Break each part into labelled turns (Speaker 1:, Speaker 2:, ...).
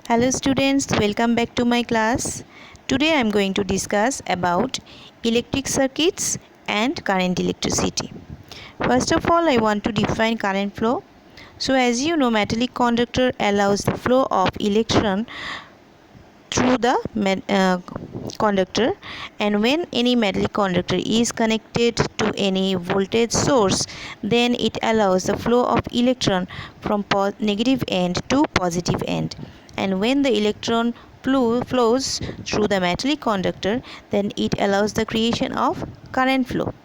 Speaker 1: Hello students, welcome back to my class. Today I am going to discuss about electric circuits and current electricity. First of all, I want to define current flow. So as you know, metallic conductor allows the flow of electron through the conductor, and when any metallic conductor is connected to any voltage source, then it allows the flow of electron from negative end to positive end. And when the electron flows through the metallic conductor, then it allows the creation of current flow.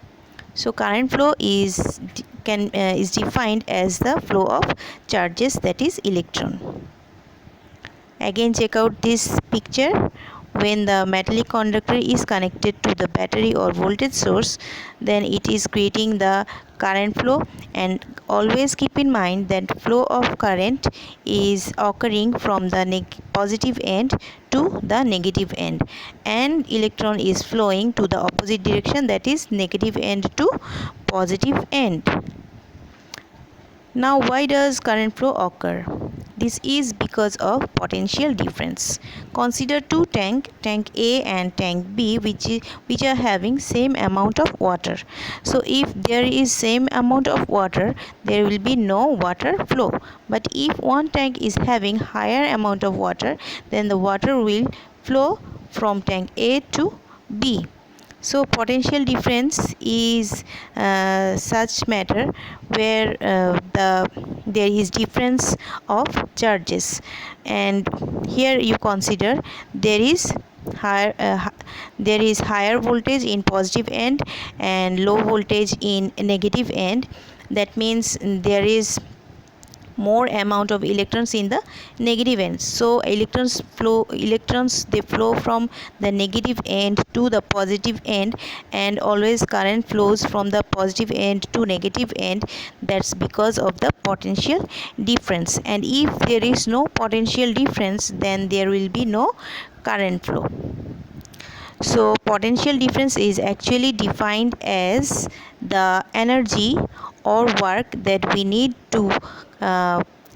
Speaker 1: So current flow is defined as the flow of charges, that is electron. Again, check out this picture. When the metallic conductor is connected to the battery or voltage source, then it is creating the current flow. And always keep in mind that flow of current is occurring from the positive end to the negative end, and electron is flowing to the opposite direction, that is negative end to positive end. Now, why does current flow occur? This is because of potential difference. Consider two tank A and tank B, which are having same amount of water. So if there is same amount of water, there will be no water flow. But if one tank is having higher amount of water, then the water will flow from tank A to B. So potential difference is such matter where there is difference of charges, and here you consider there is higher higher voltage in positive end and low voltage in negative end. That means there is more amount of electrons in the negative end. So electrons they flow from the negative end to the positive end, and always current flows from the positive end to negative end. That's because of the potential difference. And if there is no potential difference, then there will be no current flow. So potential difference is actually defined as the energy or work that we need to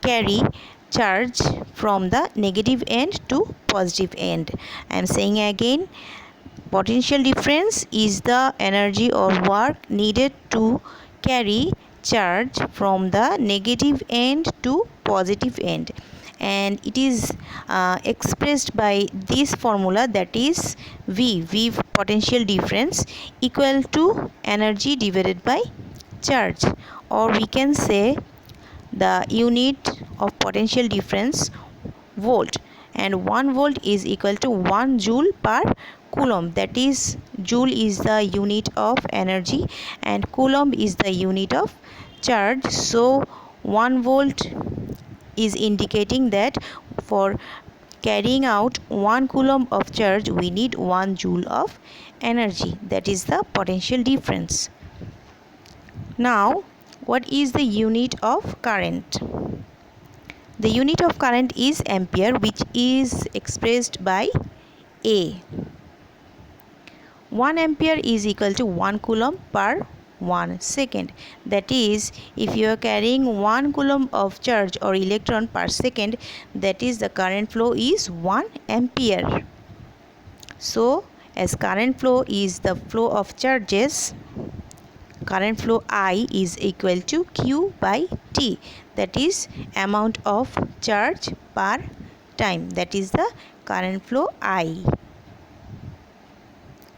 Speaker 1: carry charge from the negative end to positive end. I am saying again, potential difference is the energy or work needed to carry charge from the negative end to positive end, and it is expressed by this formula, that is V potential difference equal to energy divided by charge, or we can say the unit of potential difference volt, and 1 volt is equal to 1 joule per coulomb. That is, joule is the unit of energy and coulomb is the unit of charge. So 1 volt is indicating that for carrying out 1 coulomb of charge we need 1 joule of energy. That is the potential difference. Now, what is the unit of current? The unit of current is ampere, which is expressed by A. 1 ampere is equal to 1 coulomb per 1 second. That is, if you are carrying 1 coulomb of charge or electron per second, that is the current flow is 1 ampere. So, as current flow is the flow of charges, current flow I is equal to Q by T, that is amount of charge per time, that is the current flow I.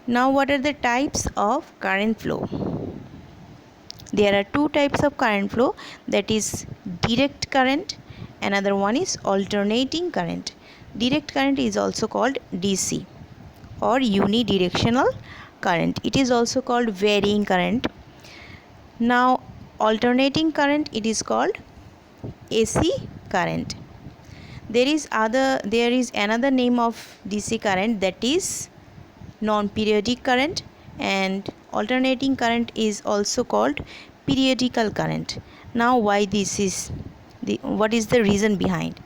Speaker 1: Now, what are the types of current flow? There are two types of current flow, that is direct current, another one is alternating current. Direct current is also called DC or unidirectional current. It is also called varying current. Now, alternating current, it is called AC current. There is another name of DC current, that is non-periodic current, and alternating current is also called periodical current. Now, why this is what is the reason behind?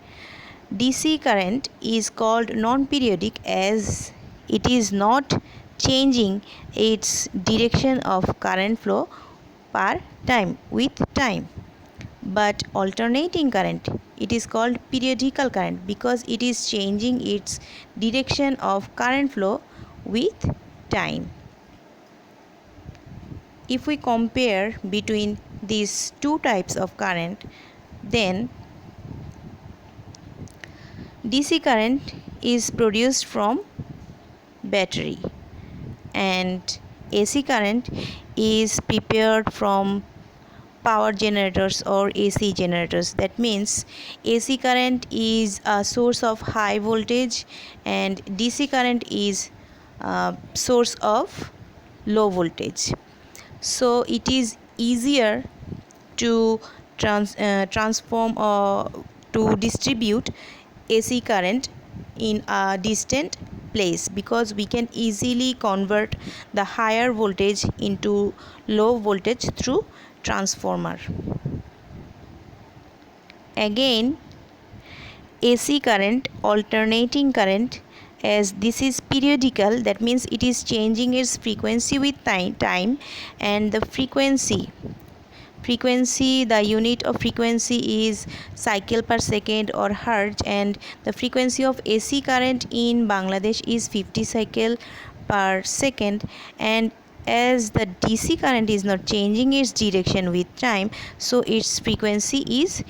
Speaker 1: DC current is called non-periodic as it is not changing its direction of current flow per time with time, But alternating current, it is called periodical current because it is changing its direction of current flow with time. If we compare between these two types of current, then DC current is produced from battery and AC current is prepared from power generators or AC generators. That means AC current is a source of high voltage and DC current is a source of low voltage. So it is easier to transform or to distribute AC current in a distant place because we can easily convert the higher voltage into low voltage through transformer. Again, AC current, alternating current, as this is periodical, that means it is changing its frequency with time and the frequency, the unit of frequency is cycle per second or hertz, and the frequency of AC current in Bangladesh is 50 cycle per second. And as the DC current is not changing its direction with time, so its frequency is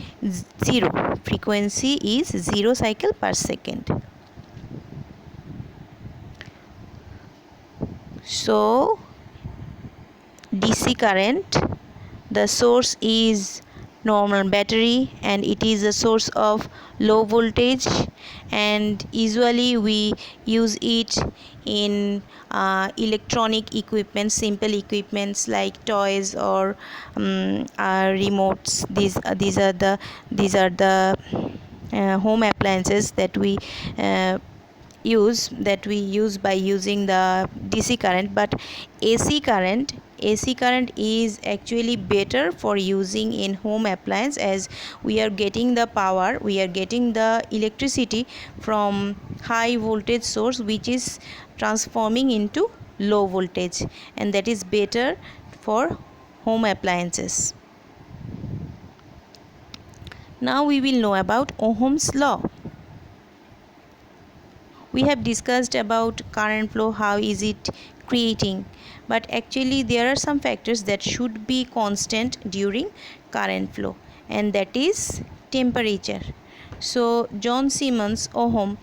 Speaker 1: 0 cycle per second. So DC current, the source is normal battery and it is a source of low voltage, and usually we use it in electronic equipment, simple equipments like toys or remotes. These are the home appliances that we use by using the DC current. But AC current is actually better for using in home appliance, as we are getting the power, we are getting the electricity from high voltage source which is transforming into low voltage, and that is better for home appliances. Now we will know about Ohm's law. We have discussed about current flow, how is it creating, but actually there are some factors that should be constant during current flow, and that is temperature. So John Simmons Ohm,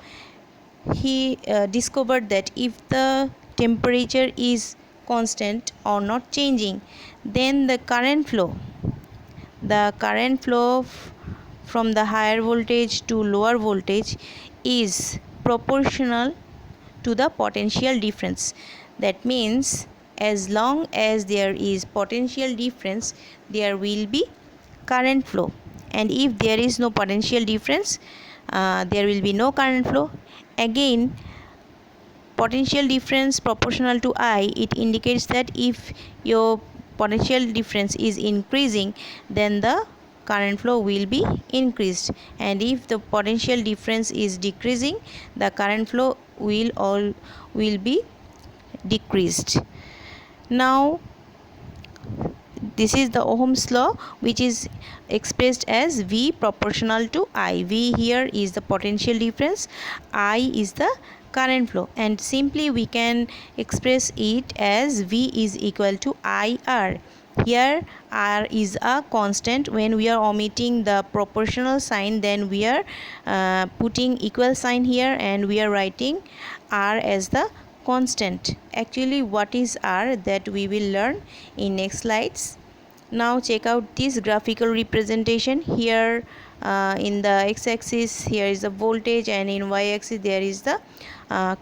Speaker 1: he discovered that if the temperature is constant or not changing, then the current flow from the higher voltage to lower voltage is proportional to the potential difference. That means as long as there is potential difference, there will be current flow, and if there is no potential difference, there will be no current flow. Again, potential difference proportional to I, it indicates that if your potential difference is increasing, then the current flow will be increased, and if the potential difference is decreasing, the current flow will be decreased. Now this is the Ohm's law, which is expressed as V proportional to I. V here is the potential difference, I is the current flow, and simply we can express it as V is equal to IR. Here R is a constant. When we are omitting the proportional sign, then we are putting equal sign here and we are writing R as the constant. Actually, what is R, that we will learn in next slides. Now check out this graphical representation. Here in the x-axis here is the voltage, and in y-axis there is the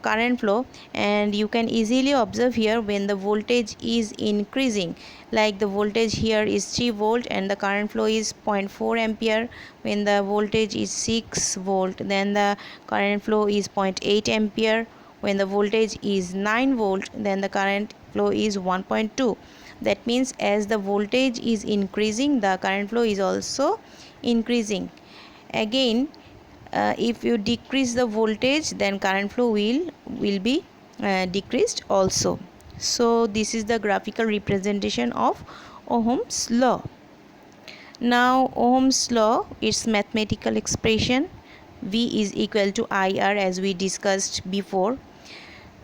Speaker 1: current flow, and you can easily observe here when the voltage is increasing, like the voltage here is 3 volt and the current flow is 0.4 ampere. When the voltage is 6 volt, then the current flow is 0.8 ampere. When the voltage is 9 volt, then the current flow is 1.2. That means as the voltage is increasing, the current flow is also increasing. Again, if you decrease the voltage, then current flow will be decreased also. So this is the graphical representation of Ohm's law. Now Ohm's law, its mathematical expression, V is equal to IR, as we discussed before.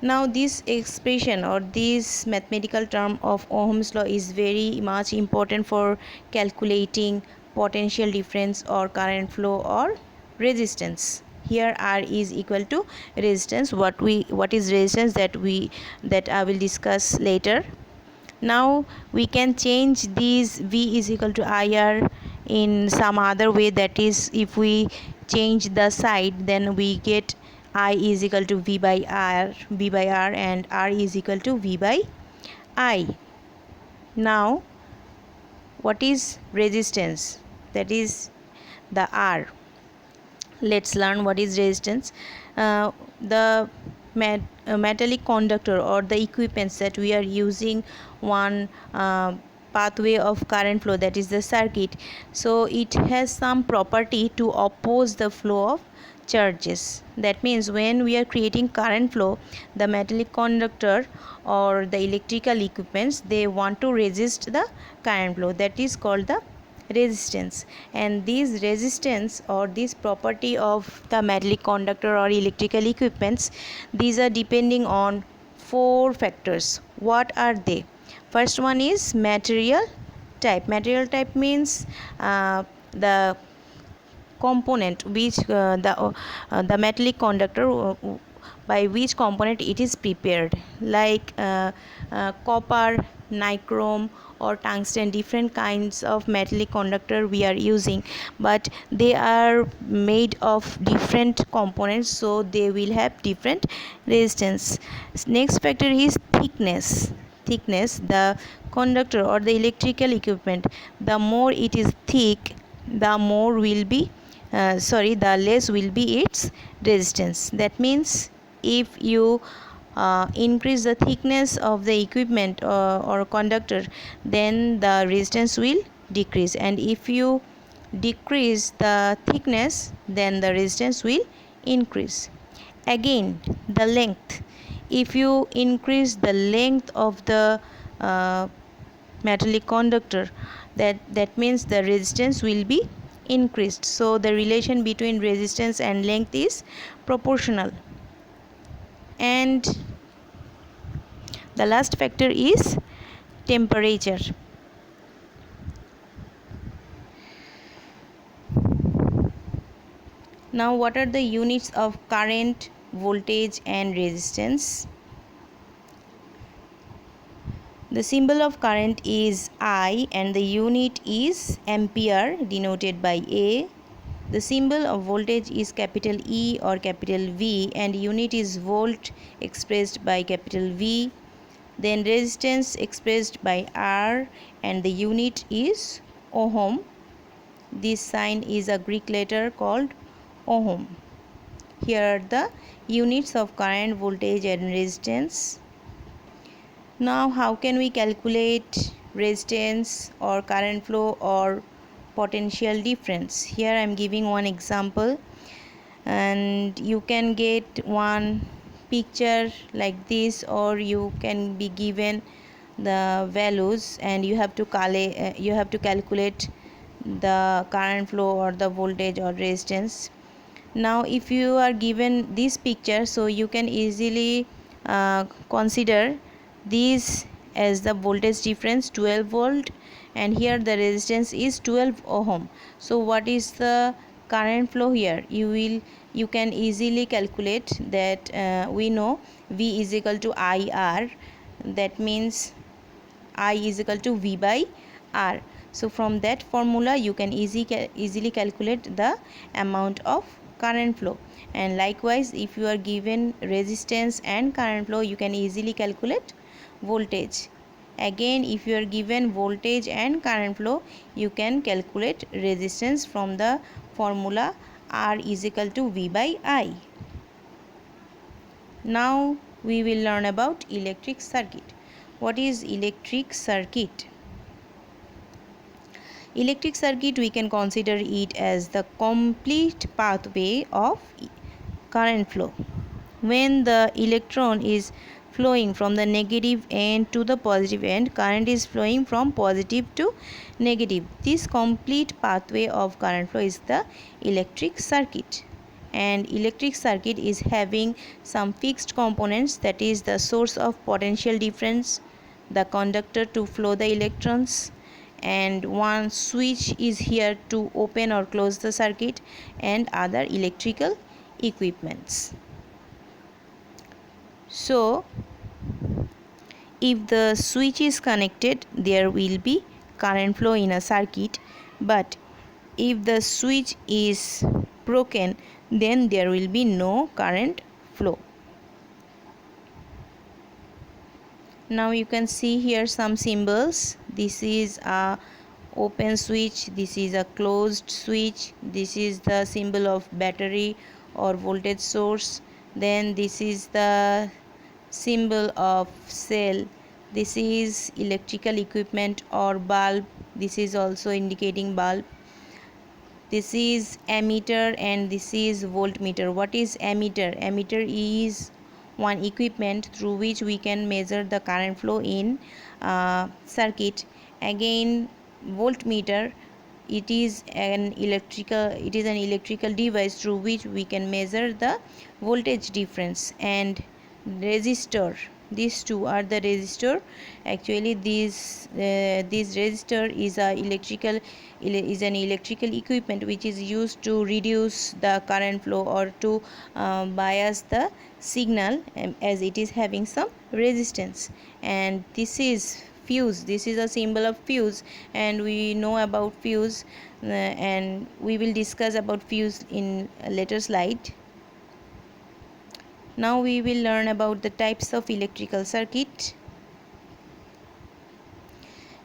Speaker 1: Now this expression or this mathematical term of Ohm's law is very much important for calculating potential difference or current flow or resistance. Here R is equal to resistance. What is resistance, that I will discuss later. Now we can change this V is equal to IR in some other way, that is, if we change the side, then we get I is equal to V by R, and R is equal to V by I. Now what is resistance? That is the R. Let's learn what is resistance. The metallic conductor or the equipments that we are using one pathway of current flow, that is the circuit, so it has some property to oppose the flow of charges. That means when we are creating current flow, the metallic conductor or the electrical equipments, they want to resist the current flow, that is called the resistance. And this resistance or this property of the metallic conductor or electrical equipments, these are depending on four factors. What are they? First one is material type. Material type means the component which the metallic conductor by which component it is prepared, like copper, nichrome or tungsten. Different kinds of metallic conductor we are using, but they are made of different components, so they will have different resistance. Next factor is thickness. The conductor or the electrical equipment, the more it is thick, the more will be the less will be its resistance. That means if you increase the thickness of the equipment or conductor, then the resistance will decrease, and if you decrease the thickness, then the resistance will increase. Again, the length. If you increase the length of the metallic conductor, that means the resistance will be increased. So the relation between resistance and length is proportional. And the last factor is temperature. Now what are the units of current, voltage and resistance? The symbol of current is I and the unit is ampere, denoted by A. The symbol of voltage is capital E or capital V and unit is volt, expressed by capital V. Then resistance expressed by R and the unit is ohm. This sign is a Greek letter called ohm. Here are the units of current, voltage and resistance. Now how can we calculate resistance or current flow or potential difference? Here I am giving one example, and you can get one picture like this, or you can be given the values and you have to calculate the current flow or the voltage or resistance. Now if you are given this picture, so you can easily consider this as the voltage difference 12 volt, and here the resistance is 12 ohm. So what is the current flow here? You can easily calculate that. We know V is equal to IR, that means I is equal to V by R. So from that formula you can easily calculate the amount of current flow. And likewise, if you are given resistance and current flow, you can easily calculate voltage. Again, if you are given voltage and current flow, you can calculate resistance from the formula R is equal to V by I. Now we will learn about electric circuit. What is electric circuit? Electric circuit, we can consider it as the complete pathway of current flow. When the electron is flowing from the negative end to the positive end. Current is flowing from positive to negative. This complete pathway of current flow is the electric circuit. And electric circuit is having some fixed components, that is the source of potential difference, the conductor to flow the electrons, and one switch is here to open or close the circuit, and other electrical equipments. So if the switch is connected, there will be current flow in a circuit, but if the switch is broken, then there will be no current flow. Now you can see here some symbols. This is a open switch, this is a closed switch, this is the symbol of battery or voltage source, then this is the symbol of cell, this is electrical equipment or bulb, this is also indicating bulb, this is ammeter, and this is voltmeter. What is ammeter? Ammeter is one equipment through which we can measure the current flow in circuit. Again, voltmeter, it is an electrical device through which we can measure the voltage difference. And resistor, these two are the resistor. Actually this resistor is an electrical equipment which is used to reduce the current flow or to bias the signal, as it is having some resistance. And this is fuse, this is a symbol of fuse, and we know about fuse, and we will discuss about fuse in a later slide. Now we will learn about the types of electrical circuit.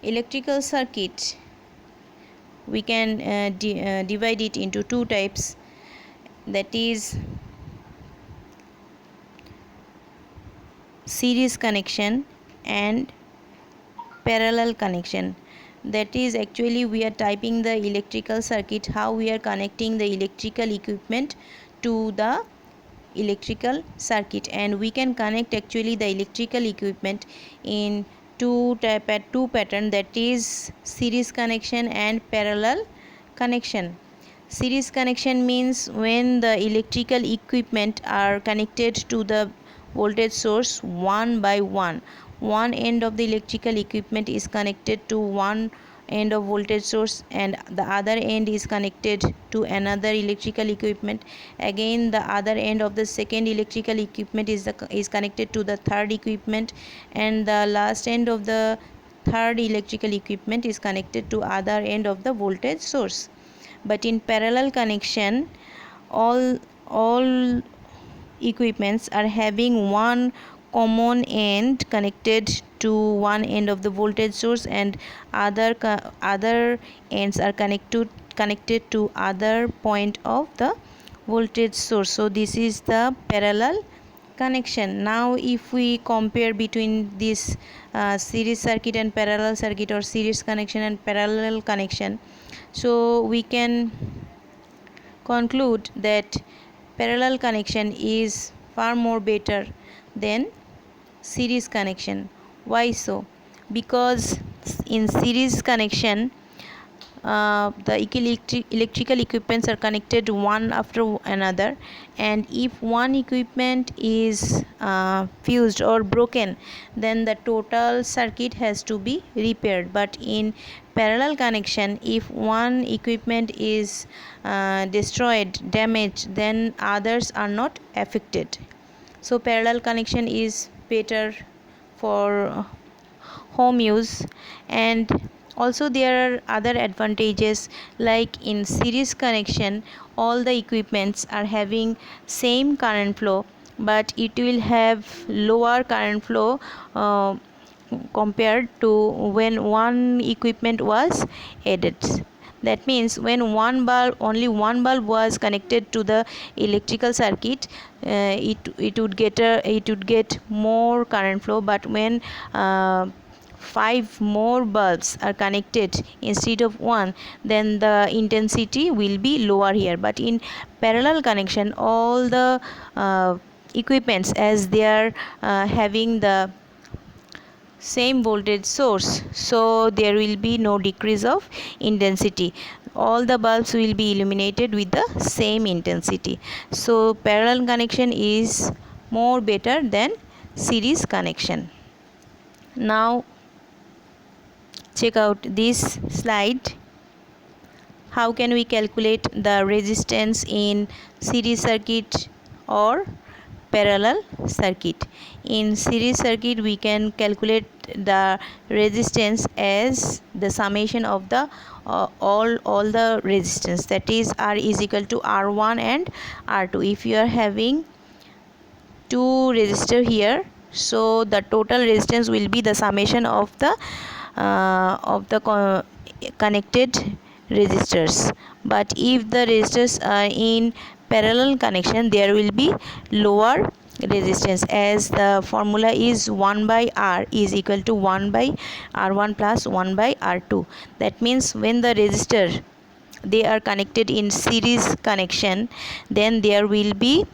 Speaker 1: Electrical circuit, we can divide it into two types, that is series connection and parallel connection. That is, actually we are typing the electrical circuit, how we are connecting the electrical equipment to the electrical circuit, and we can connect actually the electrical equipment in two pattern, that is series connection and parallel connection. Series connection means when the electrical equipment are connected to the voltage source one by one. One end of the electrical equipment is connected to one end of voltage source, and the other end is connected to another electrical equipment. Again, the other end of the second electrical equipment is connected to the third equipment, and the last end of the third electrical equipment is connected to other end of the voltage source. But in parallel connection, all equipments are having one common end connected to one end of the voltage source, and other ends are connected to other point of the voltage source. So this is the parallel connection. Now if we compare between this series circuit and parallel circuit, or series connection and parallel connection, so we can conclude that parallel connection is far more better than series connection. Why so? Because in series connection, the electrical equipments are connected one after another, and if one equipment is fused or broken, then the total circuit has to be repaired. But in parallel connection, if one equipment is destroyed, damaged, then others are not affected. So parallel connection is better for home use. And also there are other advantages, like in series connection all the equipments are having same current flow, but it will have lower current flow compared to when one equipment was added. That means when only one bulb was connected to the electrical circuit, it would get more current flow. But when 5 more bulbs are connected instead of one, then the intensity will be lower here. But in parallel connection, all the equipments, as they are having the same voltage source, so there will be no decrease of intensity. All the bulbs will be illuminated with the same intensity. So parallel connection is more better than series connection. Now check out this slide. How can we calculate the resistance in series circuit or parallel circuit? In series circuit, we can calculate the resistance as the summation of the all the resistance, that is R is equal to R1 and R2. If you are having two resistor here, so the total resistance will be the summation of the connected resistors. But if the resistors are in parallel connection, there will be lower resistance, as the formula is 1 by R is equal to 1 by R1 plus 1 by R2. That means when the resistor they are connected in series connection, then there will be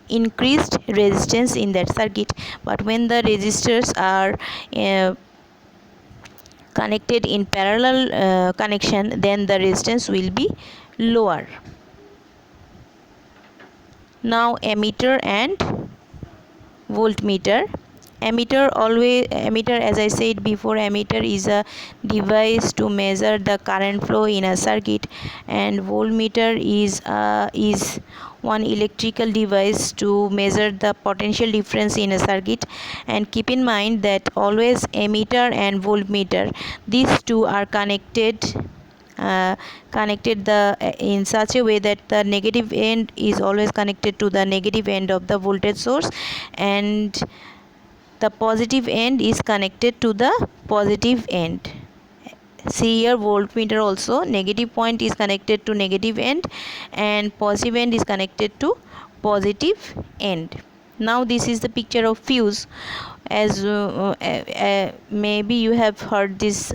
Speaker 1: increased resistance in that circuit. But when the resistors are connected in parallel connection, then the resistance will be lower. Now ammeter and voltmeter. Ammeter, as I said before, ammeter is a device to measure the current flow in a circuit, and voltmeter is one electrical device to measure the potential difference in a circuit. And keep in mind that always ammeter and voltmeter, these two are connected in such a way that the negative end is always connected to the negative end of the voltage source, and the positive end is connected to the positive end. See here, voltmeter also, negative point is connected to negative end and positive end is connected to positive end. Now this is the picture of fuse. As maybe you have heard this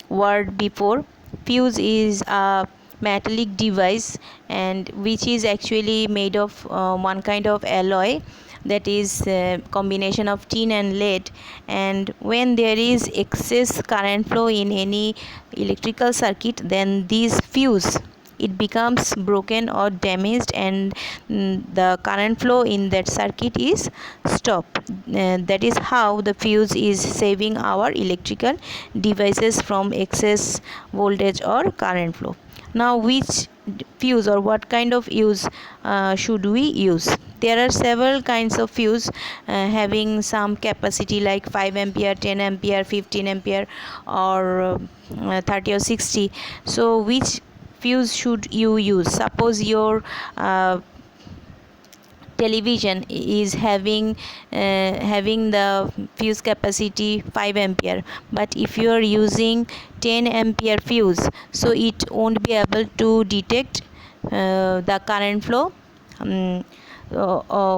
Speaker 1: word before. Fuse is a metallic device, and which is actually made of one kind of alloy, that is combination of tin and lead. And when there is excess current flow in any electrical circuit, then this fuse, it becomes broken or damaged, and the current flow in that circuit is stopped. That is how the fuse is saving our electrical devices from excess voltage or current flow. Now which fuse or what kind of fuse should we use? There are several kinds of fuse having some capacity like 5 ampere, 10 ampere, 15 ampere, or 30 or 60. So which fuse should you use? Suppose your television is having the fuse capacity 5 ampere, but if you are using 10 ampere fuse, so it won't be able to detect the current flow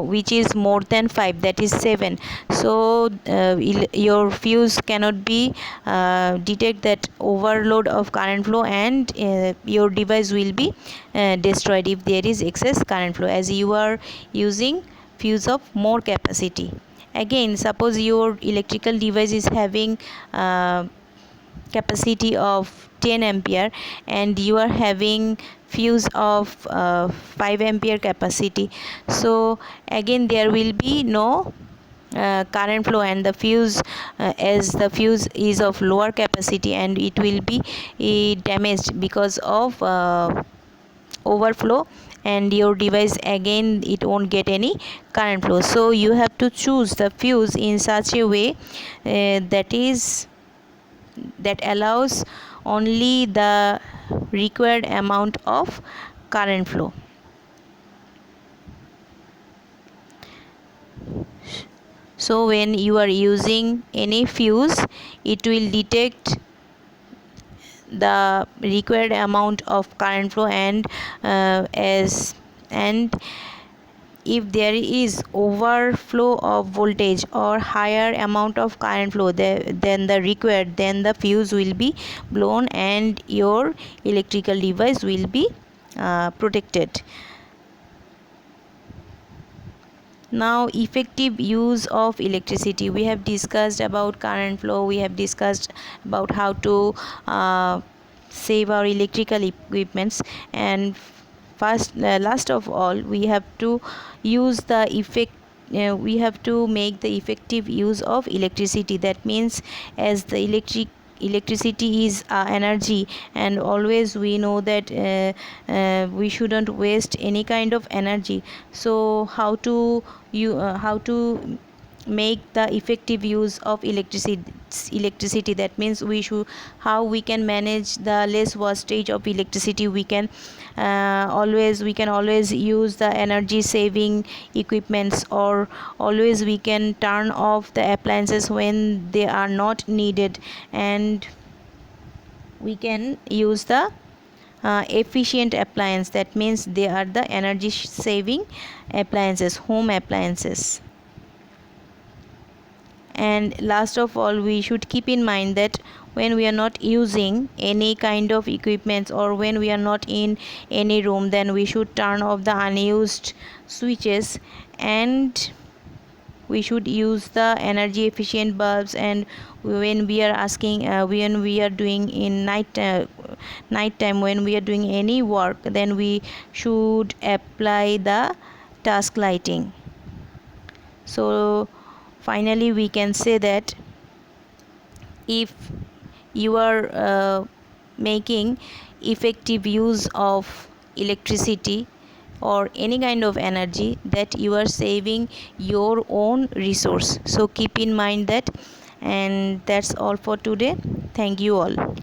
Speaker 1: which is more than 5, that is 7. So your fuse cannot be detect that overload of current flow, and your device will be destroyed if there is excess current flow, as you are using fuse of more capacity. Again, suppose your electrical device is having capacity of 10 ampere and you are having fuse of 5 ampere capacity, so again there will be no current flow, and the fuse as the fuse is of lower capacity, and it will be damaged because of overflow, and your device again it won't get any current flow. So you have to choose the fuse in such a way that allows only the required amount of current flow. So when you are using any fuse, it will detect the required amount of current flow, and if there is overflow of voltage or higher amount of current flow than the required, then the fuse will be blown and your electrical device will be protected. Now, effective use of electricity. We have discussed about current flow, we have discussed about how to save our electrical equipments, and last of all, we have to use the we have to make the effective use of electricity. That means, as the electricity is energy, and always we know that we shouldn't waste any kind of energy. So how to make the effective use of electricity, that means how we can manage the less wastage of electricity. We can always use the energy saving equipments, or always we can turn off the appliances when they are not needed, and we can use the efficient appliance. That means they are the energy saving appliances, home appliances. And last of all, we should keep in mind that when we are not using any kind of equipments, or when we are not in any room, then we should turn off the unused switches, and we should use the energy efficient bulbs. And when we are doing in night time, when we are doing any work, then we should apply the task lighting. So finally, we can say that if you are making effective use of electricity or any kind of energy, that you are saving your own resource. So keep in mind that. And that's all for today. Thank you all.